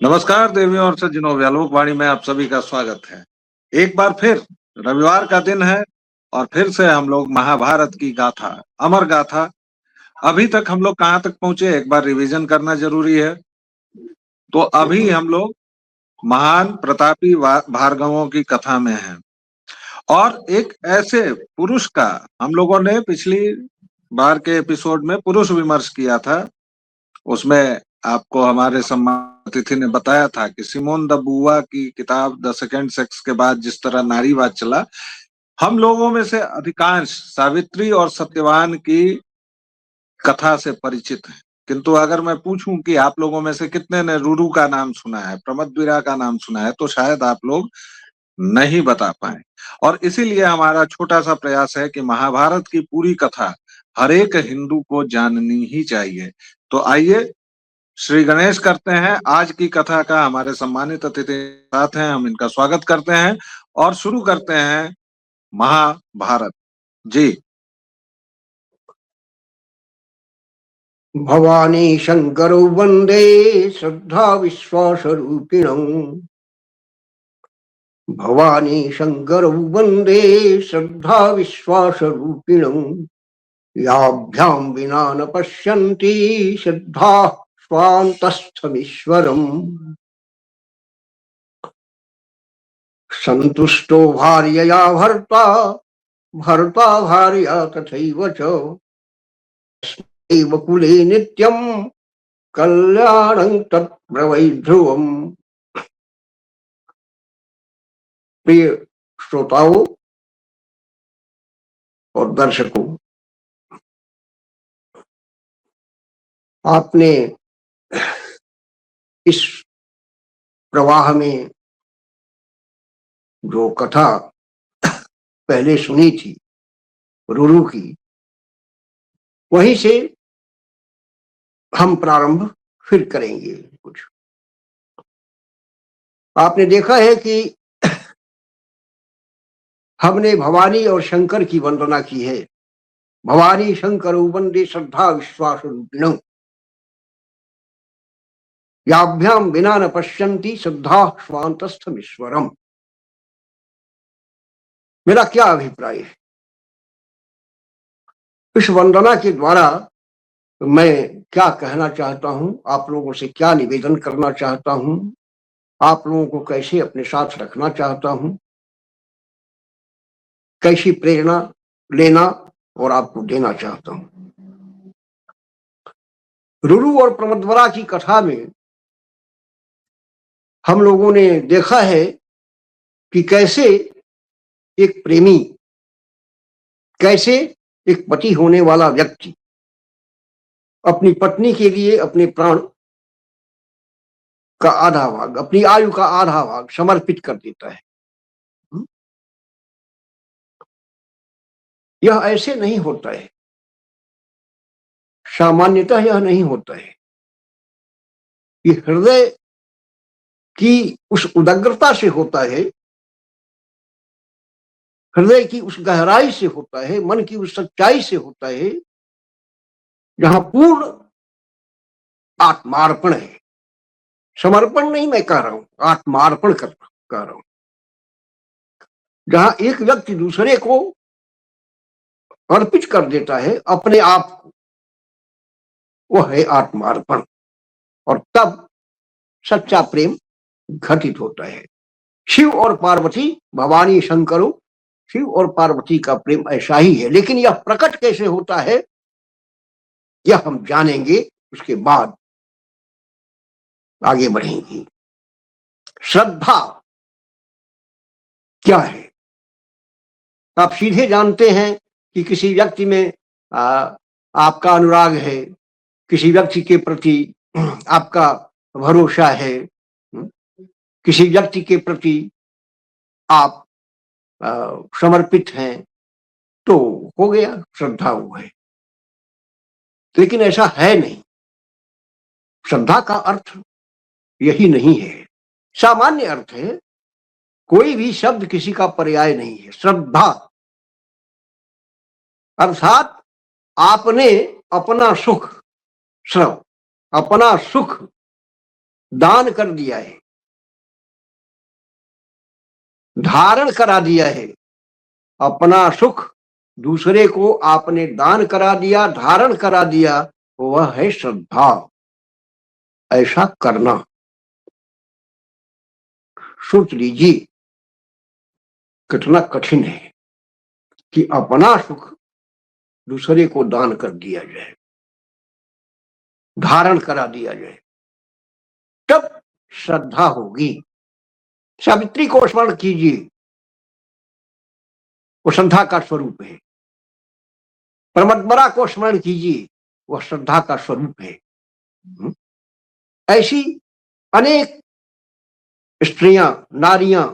नमस्कार देवियों और सज्जनों, व्यालोक वाणी में आप सभी का स्वागत है। एक बार फिर रविवार का दिन है और फिर से हम लोग महाभारत की गाथा, अमर गाथा, अभी तक हम लोग कहाँ तक पहुंचे एक बार रिवीजन करना जरूरी है। तो अभी हम लोग महान प्रतापी भार्गवों की कथा में हैं और एक ऐसे पुरुष का हम लोगों ने पिछली बार के एपिसोड में पुरुष विमर्श किया था। उसमें आपको हमारे सम्मानित अतिथि ने बताया था कि सिमोन द बुआ की किताब द सेकंड सेक्स के बाद जिस तरह नारीवाद चला, हम लोगों में से अधिकांश सावित्री और सत्यवान की कथा से परिचित हैं। किंतु अगर मैं पूछूं कि आप लोगों में से कितने ने रुरु का नाम सुना है, प्रमदवीरा का नाम सुना है, तो शायद आप लोग नहीं बता पाए। और इसीलिए हमारा छोटा सा प्रयास है कि महाभारत की पूरी कथा हर एक हिंदू को जाननी ही चाहिए। तो आइए श्री गणेश करते हैं आज की कथा का। हमारे सम्मानित अतिथि साथ हैं, हम इनका स्वागत करते हैं और शुरू करते हैं महाभारत जी। भवानी शंकरौ वंदे श्रद्धा विश्वास रूपिणम्। भवानी शंकरौ वंदे श्रद्धा विश्वास रूपिणम्। याभ्याम विना न पश्यन्ति श्रद्धा स्वान्तस्थमीश्वरम्। संतुष्टो भार्यया भर्ता भर्ता भार्या तथैव च। एव कुले नित्यं कल्याणं तत्प्रवै ध्रुवम्। प्रिय श्रोताओं और दर्शकों, आपने इस प्रवाह में जो कथा पहले सुनी थी रुरु की, वहीं से हम प्रारंभ फिर करेंगे। कुछ आपने देखा है कि हमने भवानी और शंकर की वंदना की है। भवानी शंकर वंदे श्रद्धा विश्वास रूपिणम्। याभ्याम विना न पश्यन्ति श्रद्धा स्वान्तस्थमीश्वरम्। मेरा क्या अभिप्राय है इस वंदना के द्वारा? मैं क्या कहना चाहता हूं, आप लोगों से क्या निवेदन करना चाहता हूं, आप लोगों को कैसे अपने साथ रखना चाहता हूं, कैसी प्रेरणा लेना और आपको देना चाहता हूं। रुरु और प्रमदवरा की कथा में हम लोगों ने देखा है कि कैसे एक प्रेमी, कैसे एक पति होने वाला व्यक्ति अपनी पत्नी के लिए अपने प्राण का आधा भाग, अपनी आयु का आधा भाग समर्पित कर देता है। यह ऐसे नहीं होता है, सामान्यतः यह नहीं होता है। ये हृदय की उस उदाग्रता से होता है, हृदय की उस गहराई से होता है, मन की उस सच्चाई से होता है, जहां पूर्ण आत्मार्पण है। समर्पण नहीं मैं कह रहा हूं, आत्मार्पण कह रहा हूं। जहां एक व्यक्ति दूसरे को अर्पित कर देता है अपने आप को, वह है आत्मार्पण। और तब सच्चा प्रेम घटित होता है। शिव और पार्वती, भवानी शंकरों, शिव और पार्वती का प्रेम ऐसा ही है। लेकिन यह प्रकट कैसे होता है यह हम जानेंगे, उसके बाद आगे बढ़ेंगे। श्रद्धा क्या है? आप सीधे जानते हैं कि किसी व्यक्ति में आपका अनुराग है, किसी व्यक्ति के प्रति आपका भरोसा है, किसी व्यक्ति के प्रति आप समर्पित हैं, तो हो गया, श्रद्धा वो है। लेकिन ऐसा है नहीं। श्रद्धा का अर्थ यही नहीं है। सामान्य अर्थ है, कोई भी शब्द किसी का पर्याय नहीं है। श्रद्धा अर्थात आपने अपना सुख, अपना सुख दान कर दिया है, धारण करा दिया है। अपना सुख दूसरे को आपने दान करा दिया, धारण करा दिया, वह है श्रद्धा। ऐसा करना सोच लीजिए कितना कठिन है कि अपना सुख दूसरे को दान कर दिया जाए, धारण करा दिया जाए, तब श्रद्धा होगी। सावित्री को स्मरण कीजिए, वो श्रद्धा का स्वरूप है। प्रमदबरा को स्मरण कीजिए, वह श्रद्धा का स्वरूप है। ऐसी अनेक स्त्रियां, नारियां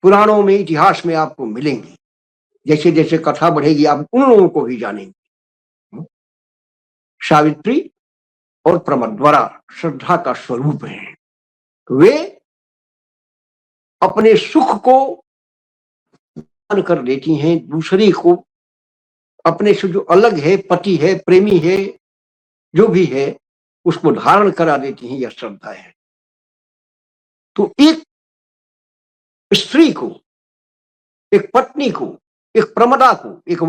पुराणों में, इतिहास में आपको मिलेंगी। जैसे जैसे कथा बढ़ेगी आप उन लोगों को भी जानेंगे। सावित्री और प्रमदवरा श्रद्धा का स्वरूप है। वे अपने सुख को दान कर देती हैं दूसरे को। अपने से जो अलग है, पति है, प्रेमी है, जो भी है, उसको धारण करा देती हैं। यह श्रद्धा है। तो एक स्त्री को, एक पत्नी को, एक प्रमदा को, एक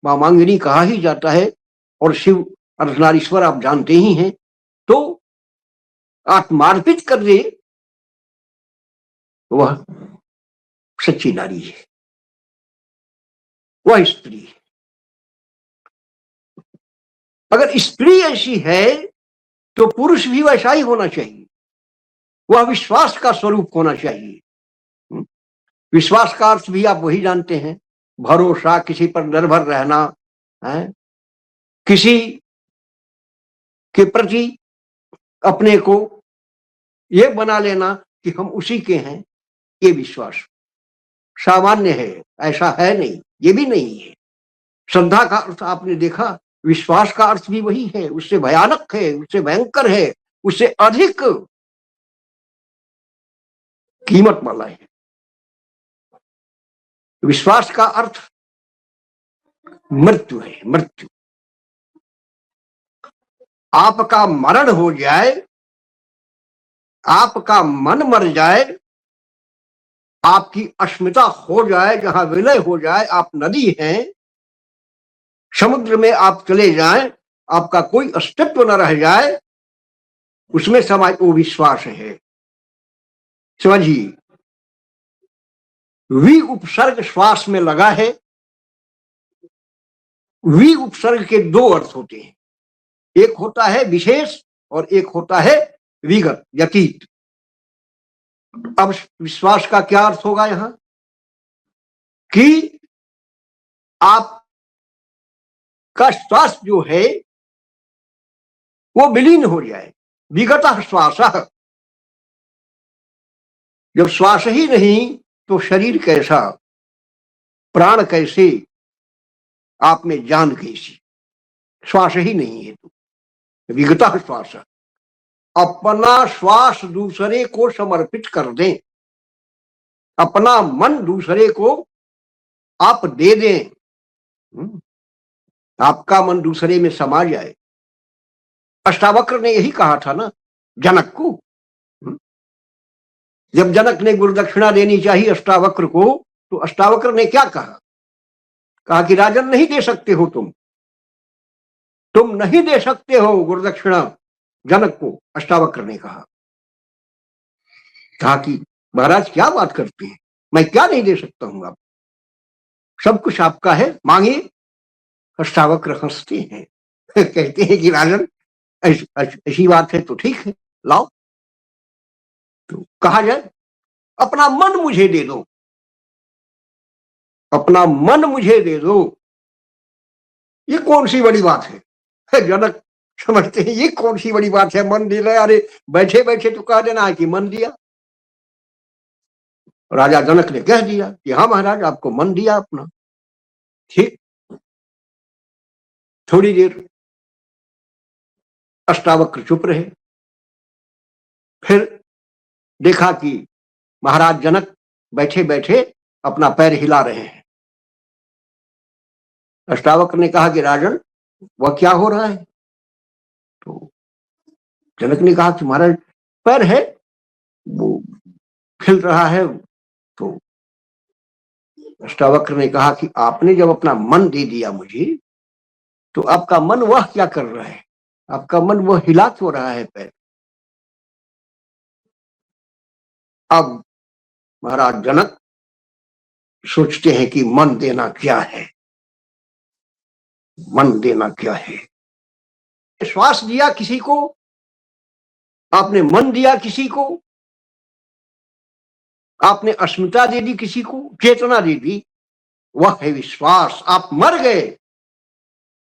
वामांगिनी कहा ही जाता है, और शिव अर्धनारीश्वर आप जानते ही हैं। तो आत्मार्पित कर दे, वह सच्ची नारी है, वह स्त्री है। अगर स्त्री ऐसी है तो पुरुष भी वैसा ही होना चाहिए। वह विश्वास का स्वरूप होना चाहिए। विश्वास का अर्थ भी आप वही जानते हैं, भरोसा, किसी पर निर्भर रहना है, किसी के प्रति अपने को ये बना लेना कि हम उसी के हैं। ये विश्वास सामान्य है, ऐसा है नहीं, ये भी नहीं है। श्रद्धा का अर्थ आपने देखा, विश्वास का अर्थ भी वही है, उससे भयानक है, उससे भयंकर है, उससे अधिक कीमत वाला है। विश्वास का अर्थ मृत्यु है, मृत्यु। आपका मरण हो जाए, आपका मन मर जाए, आपकी अस्मिता हो जाए, जहां विलय हो जाए, आप नदी हैं, समुद्र में आप चले जाएं, आपका कोई अस्तित्व न रह जाए, उसमें समाज वो विश्वास है। समझिए, वी उपसर्ग श्वास में लगा है। वी उपसर्ग के दो अर्थ होते हैं, एक होता है विशेष और एक होता है विगत, व्यतीत। अब विश्वास का क्या अर्थ होगा यहां कि आप का श्वास जो है वो विलीन हो जाए। विगत श्वास, जब श्वास ही नहीं तो शरीर कैसा, प्राण कैसे, आप में जान कैसी। श्वास ही नहीं है तो विगत श्वास। अपना श्वास दूसरे को समर्पित कर दें, अपना मन दूसरे को आप दे दें, आपका मन दूसरे में समा जाए। अष्टावक्र ने यही कहा था ना जनक को। जब जनक ने गुरुदक्षिणा देनी चाहिए अष्टावक्र को, तो अष्टावक्र ने क्या कहा? कहा कि राजन नहीं दे सकते हो, तुम नहीं दे सकते हो गुरुदक्षिणा जनक को। अष्टावक्र ने कहा कि महाराज क्या बात करते हैं, मैं क्या नहीं दे सकता हूं, आप सब कुछ आपका है, मांगिए। अष्टावक्र हंसते हैं, कहते हैं कि राजन ऐसी बात है तो ठीक है, लाओ। तो कहा जाए अपना मन मुझे दे दो, अपना मन मुझे दे दो। ये कौन सी बड़ी बात है? जनक समझते हैं ये कौन सी बड़ी बात है, मन दे रहे। अरे बैठे बैठे तो कह देना है कि मन दिया। राजा जनक ने कह दिया कि हाँ महाराज, आपको मन दिया अपना। ठीक, थोड़ी देर अष्टावक्र चुप रहे। फिर देखा कि महाराज जनक बैठे बैठे अपना पैर हिला रहे हैं। अष्टावक्र ने कहा कि राजन, वह क्या हो रहा है? तो जनक ने कहा कि महाराज पैर है वो खिल रहा है। तो अष्टावक्र ने कहा कि आपने जब अपना मन दे दिया मुझे, तो आपका मन वह क्या कर रहा है? आपका मन वह हिला तो रहा है पैर। अब महाराज जनक सोचते हैं कि मन देना क्या है, मन देना क्या है। श्वास दिया किसी को, आपने मन दिया किसी को, आपने अस्मिता दे दी किसी को, चेतना दे दी, वह है विश्वास। आप मर गए,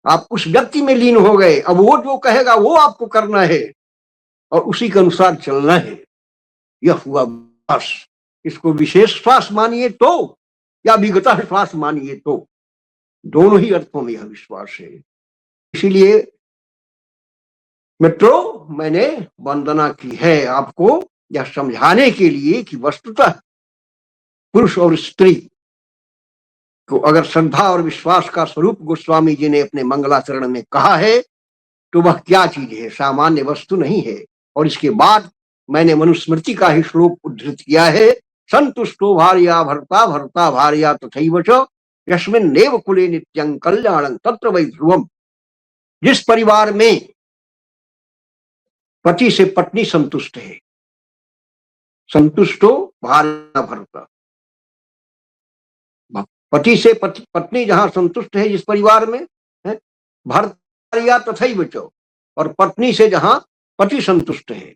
आप उस व्यक्ति में लीन हो गए। अब वो जो कहेगा वो आपको करना है और उसी के अनुसार चलना है। यह हुआ विश्वास। इसको विशेष श्वास मानिए तो, या विगता श्वास मानिए तो, दोनों ही अर्थों में यह विश्वास है। इसीलिए मित्रों, मैंने वंदना की है आपको यह समझाने के लिए कि वस्तुतः पुरुष और स्त्री को अगर श्रद्धा और विश्वास का स्वरूप गोस्वामी जी ने अपने मंगलाचरण में कहा है, तो वह क्या चीज है? सामान्य वस्तु नहीं है। और इसके बाद मैंने मनुस्मृति का ही श्लोक उद्धृत किया है, संतुष्टो भार्या भर्ता भर्ता भार्या तथैव च यस्मिन्नेव कुले नित्यं कल्याणं तत्र वै ध्रुवम्। जिस परिवार में पति से पत्नी संतुष्ट है, संतुष्टो भार्या भर्ता, पति से पत्नी जहां संतुष्ट है, जिस परिवार में है, भार्या तथैव च, और पत्नी से जहां पति संतुष्ट है,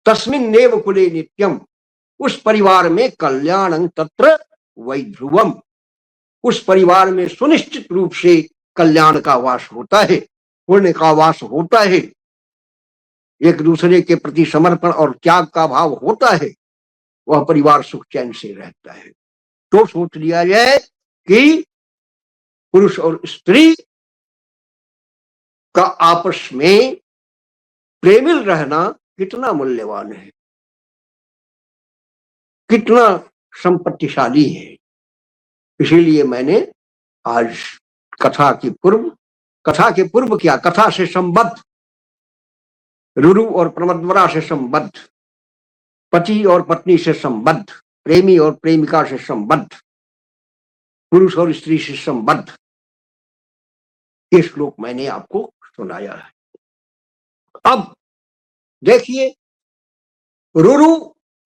तस्मिन्नेव कुले नित्यम, उस परिवार में कल्याणं तत्र वै ध्रुवम्, उस परिवार में सुनिश्चित रूप से कल्याण का वास होता है, पुण्य का वास होता है, एक दूसरे के प्रति समर्पण और त्याग का भाव होता है, वह परिवार सुख चैन से रहता है। तो सोच लिया जाए कि पुरुष और स्त्री का आपस में प्रेमिल रहना कितना मूल्यवान है, कितना संपत्तिशाली है। इसीलिए मैंने आज कथा के पूर्व क्या, कथा से संबद्ध, रुरु और प्रमद्वरा से संबद्ध, पति और पत्नी से संबद्ध, प्रेमी और प्रेमिका से संबद्ध, पुरुष और स्त्री से संबद्ध ये श्लोक मैंने आपको सुनाया है। अब देखिए, रुरु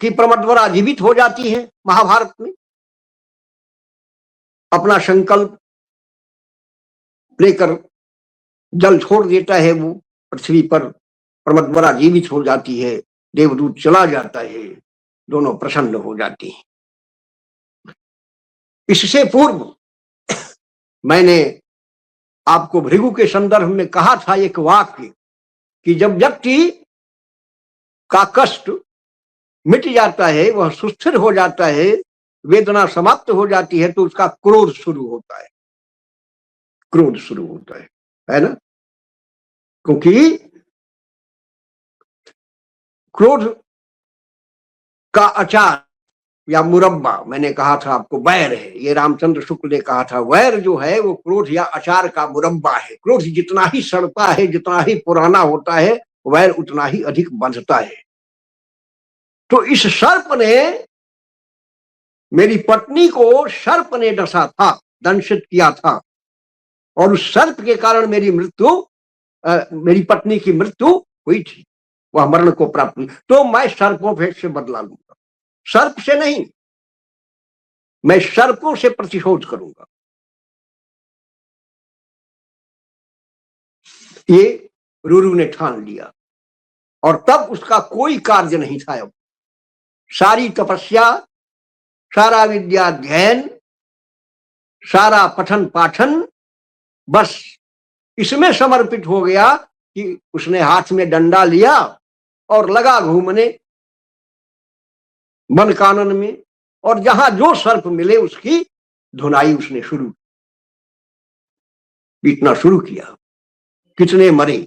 की प्रमद्वरा जीवित हो जाती है महाभारत में, अपना संकल्प लेकर जल छोड़ देता है वो पृथ्वी पर, प्रमद्वरा जीवित हो जाती है, देवदूत चला जाता है, दोनों प्रसन्न हो जाती हैं। इससे पूर्व मैंने आपको भृगु के संदर्भ में कहा था एक वाक्य कि जब व्यक्ति का कष्ट मिट जाता है, वह सुस्थिर हो जाता है, वेदना समाप्त हो जाती है, तो उसका क्रोध शुरू होता है, क्रोध शुरू होता है ना? क्योंकि क्रोध का अचार या मुरब्बा, मैंने कहा था आपको, वैर है। ये रामचंद्र शुक्ल ने कहा था, वैर जो है वो क्रोध या अचार का मुरब्बा है। क्रोध जितना ही सड़ता है, जितना ही पुराना होता है, वैर उतना ही अधिक बंधता है। तो इस सर्प ने, मेरी पत्नी को सर्प ने डसा था, दंशित किया था, और उस सर्प के कारण मेरी पत्नी की मृत्यु हुई थी, वह मरण को प्राप्त हुई। तो मैं सर्पों से बदला लूंगा, सर्प से नहीं, मैं सर्पों से प्रतिशोध करूंगा। ये रुरु ने ठान लिया, और तब उसका कोई कार्य नहीं था। अब सारी तपस्या, सारा विद्याध्ययन, सारा पठन पाठन बस इसमें समर्पित हो गया कि उसने हाथ में डंडा लिया और लगा घूमने वन कानन में, और जहां जो सर्प मिले उसकी धुनाई उसने पीटना शुरू किया। कितने मरे।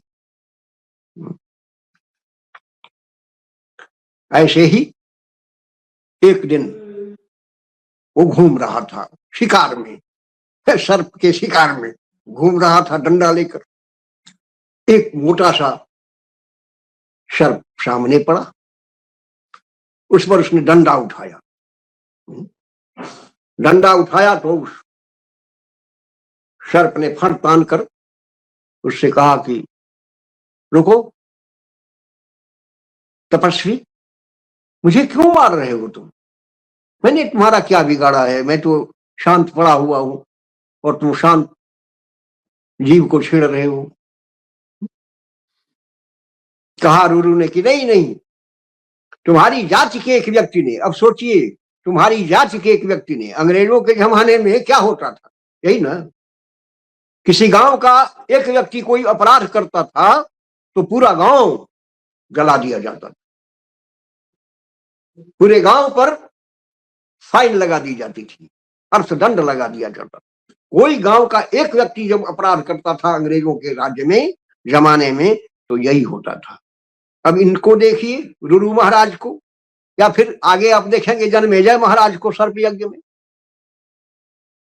ऐसे ही एक दिन वो घूम रहा था शिकार में, सर्प के शिकार में घूम रहा था डंडा लेकर। एक मोटा सा सर्प सामने पड़ा। उस पर उसने डंडा उठाया। डंडा उठाया तो उस सर्प ने फर तान कर उससे कहा कि रुको तपस्वी, मुझे क्यों मार रहे हो तुम? मैंने तुम्हारा क्या बिगाड़ा है? मैं तो शांत पड़ा हुआ हूं और तुम शांत जीव को छेड़ रहे हो। कहा रुरु ने कि नहीं नहीं, तुम्हारी जाति के एक व्यक्ति ने, अब सोचिए, तुम्हारी जाति के एक व्यक्ति ने, अंग्रेजों के जमाने में क्या होता था, यही ना, किसी गांव का एक व्यक्ति कोई अपराध करता था तो पूरा गांव जला दिया जाता था, पूरे गांव पर फाइन लगा दी जाती थी, अर्थदंड लगा दिया जाता था। कोई गांव का एक व्यक्ति जब अपराध करता था अंग्रेजों के राज्य में, जमाने में, तो यही होता था। अब इनको देखिए, रुरु महाराज को, या फिर आगे आप देखेंगे जन्मेजय महाराज को सर्प यज्ञ में।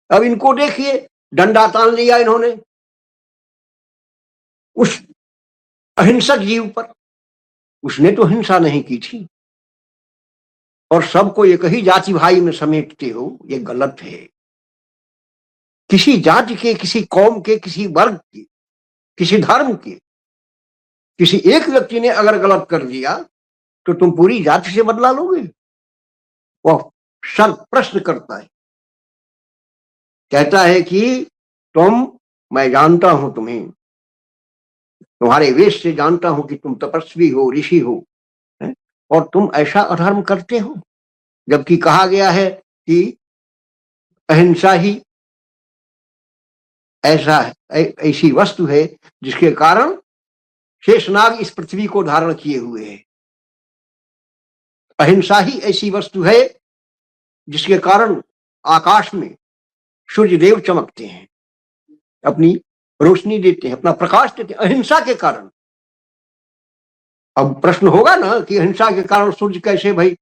अब इनको देखिए, डंडा तान लिया इन्होंने उस अहिंसक जीव पर। उसने तो हिंसा नहीं की थी, और सबको एक ही जाति भाई में समेटते हो, ये गलत है। किसी जाति के, किसी कौम के, किसी वर्ग के, किसी धर्म के किसी एक व्यक्ति ने अगर गलत कर दिया तो तुम पूरी जाति से बदला लोगे? वह सर्प प्रश्न करता है, कहता है कि मैं जानता हूं तुम्हें, तुम्हारे वेश से जानता हूं कि तुम तपस्वी हो, ऋषि हो, है? और तुम ऐसा अधर्म करते हो, जबकि कहा गया है कि अहिंसा ही ऐसी वस्तु है जिसके कारण शेषनाग इस पृथ्वी को धारण किए हुए है। अहिंसा ही ऐसी वस्तु है जिसके कारण आकाश में सूर्य देव चमकते हैं, अपनी रोशनी देते हैं, अपना प्रकाश देते हैं, अहिंसा के कारण। अब प्रश्न होगा ना कि अहिंसा के कारण सूर्य कैसे भाई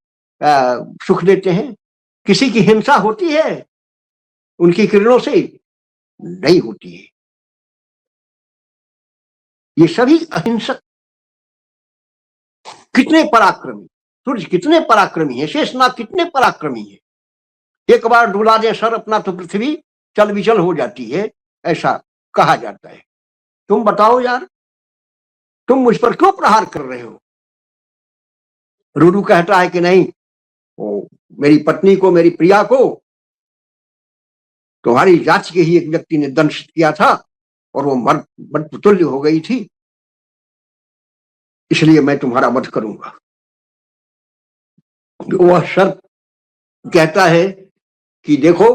सुख देते हैं? किसी की हिंसा होती है उनकी किरणों से? नहीं होती है। ये सभी अहिंसक, कितने पराक्रमी, सूर्य कितने पराक्रमी है, शेषनाग कितने पराक्रमी है। एक बार डुला दे सर अपना तो पृथ्वी चल विचल हो जाती है, ऐसा कहा जाता है। तुम बताओ यार, तुम मुझ पर क्यों प्रहार कर रहे हो? रुरु कहता है कि नहीं, वो मेरी पत्नी को, मेरी प्रिया को तुम्हारी जाति के ही एक व्यक्ति ने दंशित किया था और वो मर्द तुल्य हो गई थी, इसलिए मैं तुम्हारा वध करूंगा। वह सर्प कहता है कि देखो,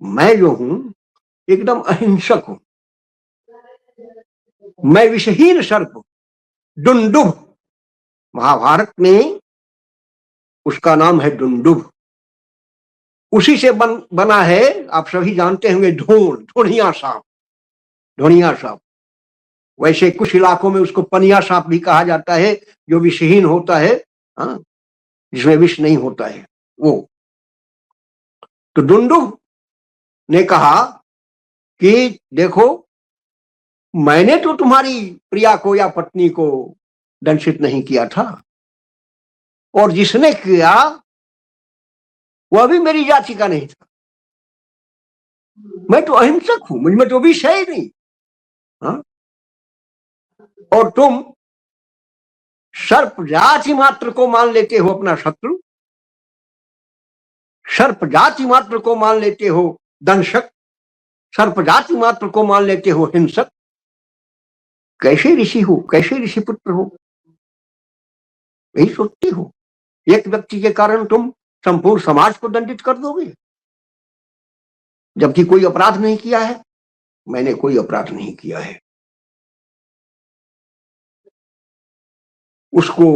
मैं जो हूं एकदम अहिंसक हूं, मैं विषहीन सर्प हूं। डुंडुभ, महाभारत में उसका नाम है डुंडुभ, उसी से बना है, आप सभी जानते होंगे, ढोढ़िया सांप। ढोढ़िया सांप, वैसे कुछ इलाकों में उसको पनिया सांप भी कहा जाता है, जो विषहीन होता है, हाँ, जिसमें विष नहीं होता है वो। तो डुंडुभ ने कहा कि देखो, मैंने तो तुम्हारी प्रिया को या पत्नी को दंशित नहीं किया था, और जिसने किया वह भी मेरी जाति का नहीं था। मैं तो अहिंसक हूं, मुझ में तो विष है ही नहीं, हाँ? और तुम सर्प जाति मात्र को मान लेते हो अपना शत्रु, सर्प जाति मात्र को मान लेते हो दंशक, सर्प जाति मात्र को मान लेते हो हिंसक। कैसे ऋषि हो, कैसे ऋषि पुत्र हो? यही सोचते हो? एक व्यक्ति के कारण तुम संपूर्ण समाज को दंडित कर दोगे, जबकि कोई अपराध नहीं किया है। मैंने कोई अपराध नहीं किया है। उसको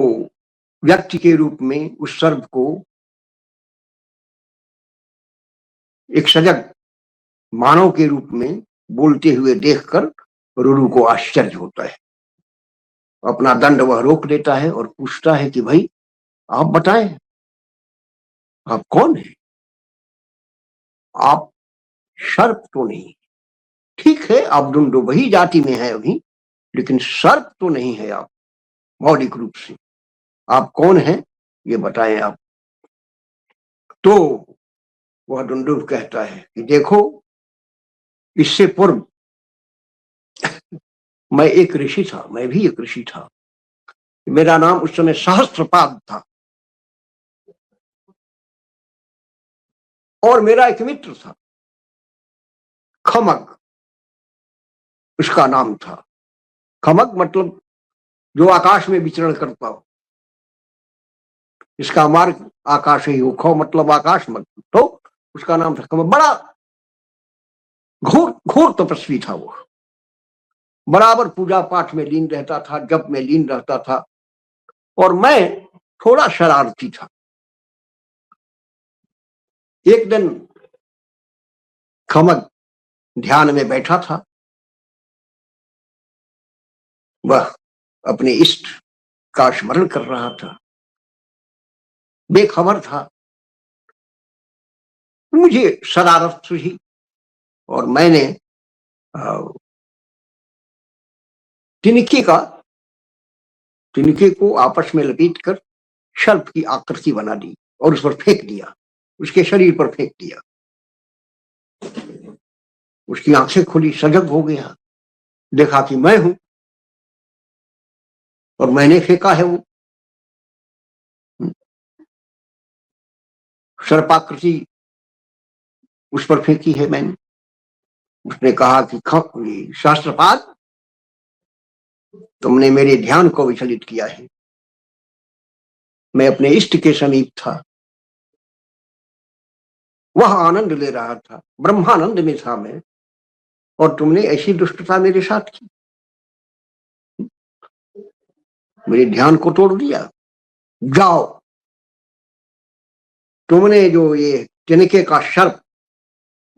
व्यक्ति के रूप में, उस सर्प को एक सजग मानव के रूप में बोलते हुए देखकर रुरु को आश्चर्य होता है। अपना दंड वह रोक देता है और पूछता है कि भाई आप बताएं, आप कौन हैं? आप सर्प तो नहीं, ठीक है, आप डुंडुभ ही जाति में है अभी, लेकिन सर्प तो नहीं है आप। मौलिक रूप से। आप कौन हैं ये बताएं आप। तो वह डुंडुभ कहता है कि देखो, इससे पूर्व मैं एक ऋषि था, मैं भी एक ऋषि था। मेरा नाम उस समय सहस्त्रपाद था, और मेरा एक मित्र था, खमक उसका नाम था। खमक मतलब जो आकाश में विचरण करता हो, इसका मार्ग आकाश ही हो, खो मतलब आकाश मत, तो उसका नाम था खमक। बड़ा घोर घोर तपस्वी था वो, बराबर पूजा पाठ में लीन रहता था, जप में लीन रहता था, और मैं थोड़ा शरारती था। एक दिन खमक ध्यान में बैठा था, वह अपने इष्ट का स्मरण कर रहा था, बेखबर था। मुझे शरारत सूझी और मैंने तिनके को आपस में लपेट कर सर्प की आकृति बना दी और उस पर फेंक दिया, उसके शरीर पर फेंक दिया। उसकी आंखें खुली, सजग हो गया, देखा कि मैं हूं और मैंने फेंका है वो सर्पाकृति, उस पर फेंकी है मैंने। उसने कहा कि शास्त्रपाद, तुमने मेरे ध्यान को विचलित किया है। मैं अपने इष्ट के समीप था, वह आनंद ले रहा था, ब्रह्मानंद में था मैं, और तुमने ऐसी दुष्टता मेरे साथ की, मेरे ध्यान को तोड़ दिया। जाओ, तुमने जो ये तिनके का सर्प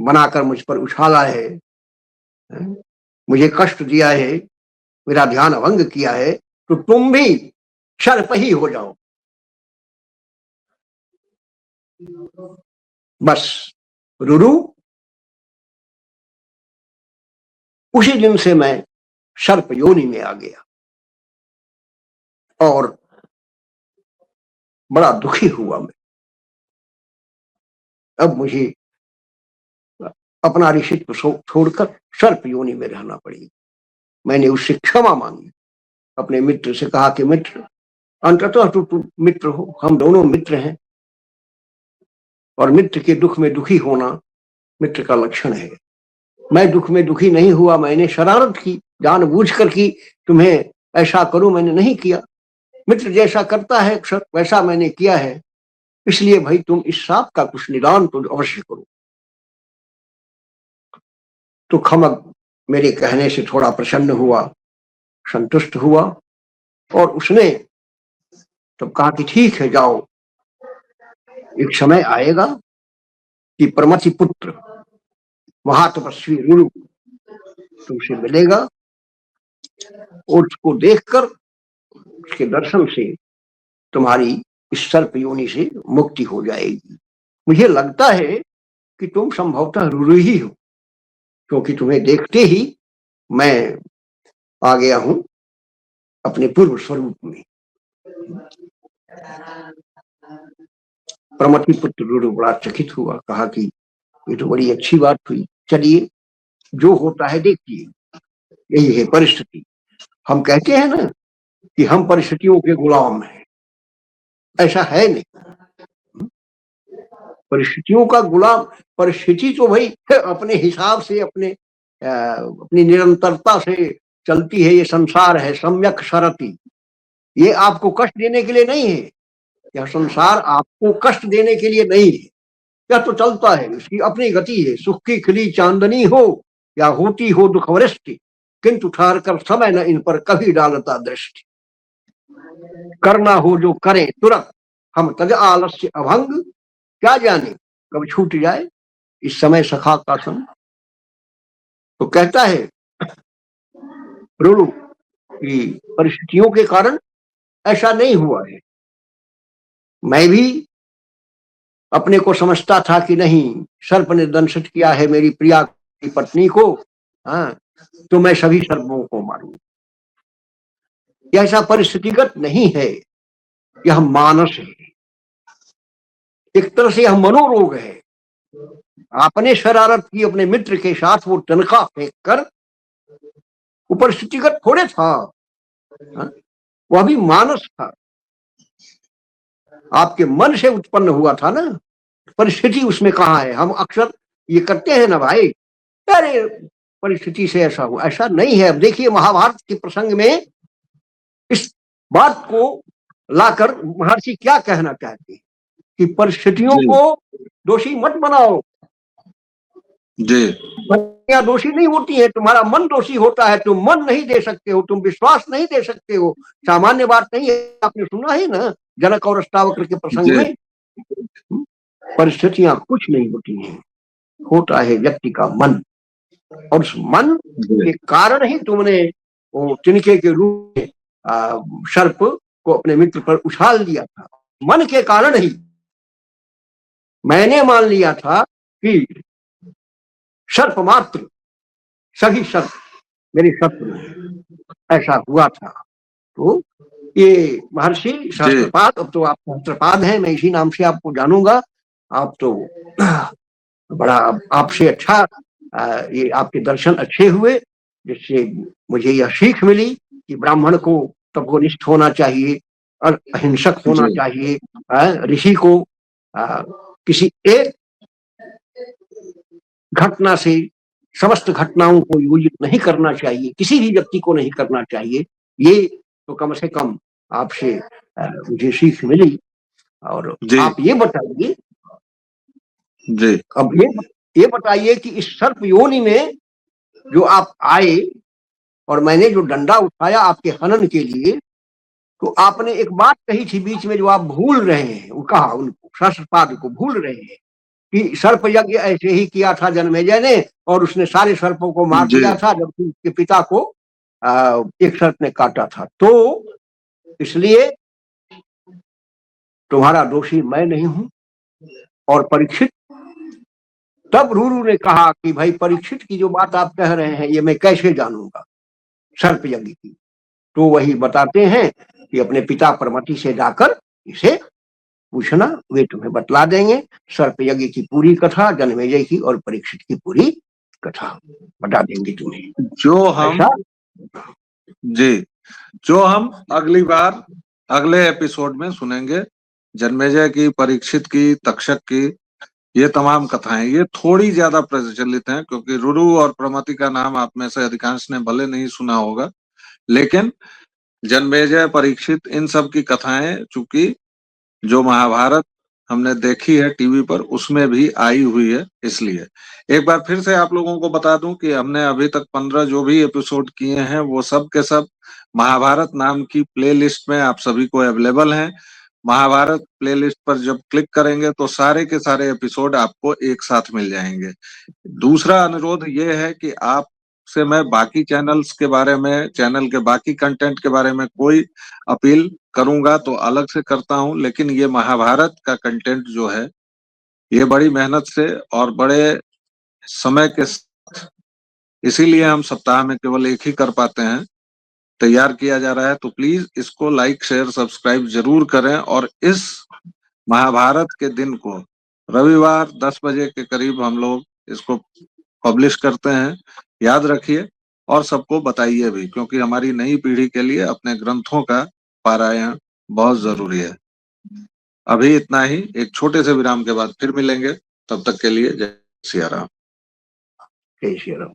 बनाकर मुझ पर उछाला है, मुझे कष्ट दिया है, मेरा ध्यान भंग किया है, तो तुम भी सर्प ही हो जाओ। बस रुरु, उसी दिन से मैं सर्प योनि में आ गया और बड़ा दुखी हुआ मैं। अब मुझे अपना ऋषित्व छोड़कर सर्प योनि में रहना पड़ेगा। मैंने उससे क्षमा मांगी, अपने मित्र से कहा कि मित्र, अंततः तुम मित्र हो, हम दोनों मित्र हैं, और मित्र के दुख में दुखी होना मित्र का लक्षण है। मैं दुख में दुखी नहीं हुआ, मैंने शरारत की, जानबूझकर की, तुम्हें ऐसा करूं, मैंने नहीं किया। मित्र जैसा करता है वैसा मैंने किया है, इसलिए भाई तुम इस सांप का कुछ निदान तो अवश्य करो। तो खमक मेरे कहने से थोड़ा प्रसन्न हुआ, संतुष्ट हुआ, और उसने तब कहा कि ठीक है, जाओ, एक समय आएगा कि परमति पुत्र महातपस्वी रुरु तुमसे मिलेगा, और उसको देखकर, उसके दर्शन से तुम्हारी इस सर्प योनि से मुक्ति हो जाएगी। मुझे लगता है कि तुम संभवतः रुरु ही हो, क्योंकि तुम्हें देखते ही मैं आ गया हूं अपने पूर्व स्वरूप में। प्रमति पुत्र रुरु बड़ा चकित हुआ, कहा कि ये तो बड़ी अच्छी बात हुई, चलिए जो होता है देखिए, यही है परिस्थिति। हम कहते हैं ना कि हम परिस्थितियों के गुलाम हैं, ऐसा है नहीं। परिस्थितियों का गुलाम, परिस्थिति तो भाई अपने हिसाब से, अपनी निरंतरता से चलती है। ये संसार है सम्यक सरति, ये आपको कष्ट देने के लिए नहीं है, यह संसार आपको कष्ट देने के लिए नहीं है। यह तो चलता है, उसकी अपनी गति है। सुख की खिली चांदनी हो या होती हो दुख वृष्टि, किंतु ठहर कर समय न इन पर कभी डालता दृष्टि। करना हो जो करें तुरंत, हम तज आलस्य अभंग, क्या जाने कब छूट जाए इस समय सखा का संग। तो कहता है रुरु कि परिस्थितियों के कारण ऐसा नहीं हुआ है। मैं भी अपने को समझता था कि नहीं, सर्प ने दंशित किया है मेरी प्रिया की पत्नी को, हाँ, तो मैं सभी सर्पों को मारूं। यह ऐसा परिस्थितिगत नहीं है, यह मानस है। एक तरह से यह मनोरोग है। आपने शरारत की अपने मित्र के साथ, वो तनख्वाह फेंक कर, वो परिस्थितिगत थोड़े था, हाँ? वह भी मानस था, आपके मन से उत्पन्न हुआ था ना। परिस्थिति उसमें कहाँ है? हम अक्सर ये करते हैं ना भाई, अरे परिस्थिति से ऐसा हुआ, ऐसा नहीं है। अब देखिए महाभारत के प्रसंग में इस बात को लाकर महर्षि क्या कहना चाहते हैं कि परिस्थितियों को दोषी मत बनाओ। जी, परिस्थितियां दोषी नहीं होती है, तुम्हारा मन दोषी होता है। तुम मन नहीं दे सकते हो, तुम विश्वास नहीं दे सकते हो, सामान्य बात नहीं है। आपने सुना है ना जनक और अष्टावक्र के प्रसंग में, परिस्थितियां कुछ नहीं होती हैं, होता है व्यक्ति का मन। और उस मन के कारण ही तुमने वो तिनके के रूप में सर्प को अपने मित्र पर उछाल दिया था। मन के कारण ही मैंने मान लिया था कि सर्प मात्र सभी सर्प मेरे शत्रु हैं, ऐसा हुआ था। तो ये महर्षि सहस्त्रपाद, अब तो आप सहस्त्रपाद हैं, मैं इसी नाम से आपको जानूंगा। आप तो बड़ा, आपसे अच्छा ये आपके दर्शन अच्छे हुए, जिससे मुझे यह सीख मिली कि ब्राह्मण को तपोनिष्ठ होना चाहिए और अहिंसक होना चाहिए। ऋषि को किसी एक घटना से समस्त घटनाओं को योजित नहीं करना चाहिए, किसी भी व्यक्ति को नहीं करना चाहिए। ये तो कम से कम आपसे मुझे सीख मिली। और आप ये बताइए, अब ये बताइए कि इस सर्प योनि में जो आप आए और मैंने जो डंडा उठाया आपके हनन के लिए, तो आपने एक बात कही थी बीच में जो आप भूल रहे हैं। वो कहा, उनको सहस्त्रपाद को भूल रहे हैं कि सर्प यज्ञ ऐसे ही किया था जन्मेजय ने, और उसने सारे सर्पों को मार दिया था, जबकि उसके पिता को एक सर्प ने काटा था। तो इसलिए तुम्हारा दोषी मैं नहीं हूं। और परीक्षित, तब रुरु ने कहा कि भाई परीक्षित की जो बात आप कह रहे हैं ये मैं कैसे जानूंगा सर्प यज्ञ की। तो वही बताते हैं कि अपने पिता प्रमति से जाकर इसे पूछना, वे तुम्हें बतला देंगे सर्प यज्ञ की पूरी कथा, जन्मेजय की और परीक्षित की पूरी कथा बता देंगे तुम्हें। जो हम अगली बार अगले एपिसोड में सुनेंगे, जन्मेजय की, परीक्षित की, तक्षक की, ये तमाम कथाएं ये थोड़ी ज्यादा प्रचलित हैं, क्योंकि रुरु और प्रमति का नाम आप में से अधिकांश ने भले नहीं सुना होगा, लेकिन जन्मेजय, परीक्षित, इन सब की कथाएं चूंकि जो महाभारत हमने देखी है टीवी पर उसमें भी आई हुई है। इसलिए एक बार फिर से आप लोगों को बता दूं कि हमने अभी तक 15 जो भी एपिसोड किए हैं वो सब के सब महाभारत नाम की प्लेलिस्ट में आप सभी को अवेलेबल हैं। महाभारत प्लेलिस्ट पर जब क्लिक करेंगे तो सारे के सारे एपिसोड आपको एक साथ मिल जाएंगे। दूसरा अनुरोध ये है कि आप से मैं बाकी चैनल्स के बारे में, चैनल के बाकी कंटेंट के बारे में कोई अपील करूंगा तो अलग से करता हूं, लेकिन ये महाभारत का कंटेंट जो है ये बड़ी मेहनत से और बड़े समय के साथ, इसीलिए हम सप्ताह में केवल एक ही कर पाते हैं, तैयार किया जा रहा है। तो प्लीज इसको लाइक, शेयर, सब्सक्राइब जरूर करें। और इस महाभारत के दिन को रविवार 10 बजे के करीब हम लोग इसको पब्लिश करते हैं, याद रखिए और सबको बताइए भी, क्योंकि हमारी नई पीढ़ी के लिए अपने ग्रंथों का पारायण बहुत जरूरी है। अभी इतना ही, एक छोटे से विराम के बाद फिर मिलेंगे, तब तक के लिए जय सिया राम। जय श्री राम।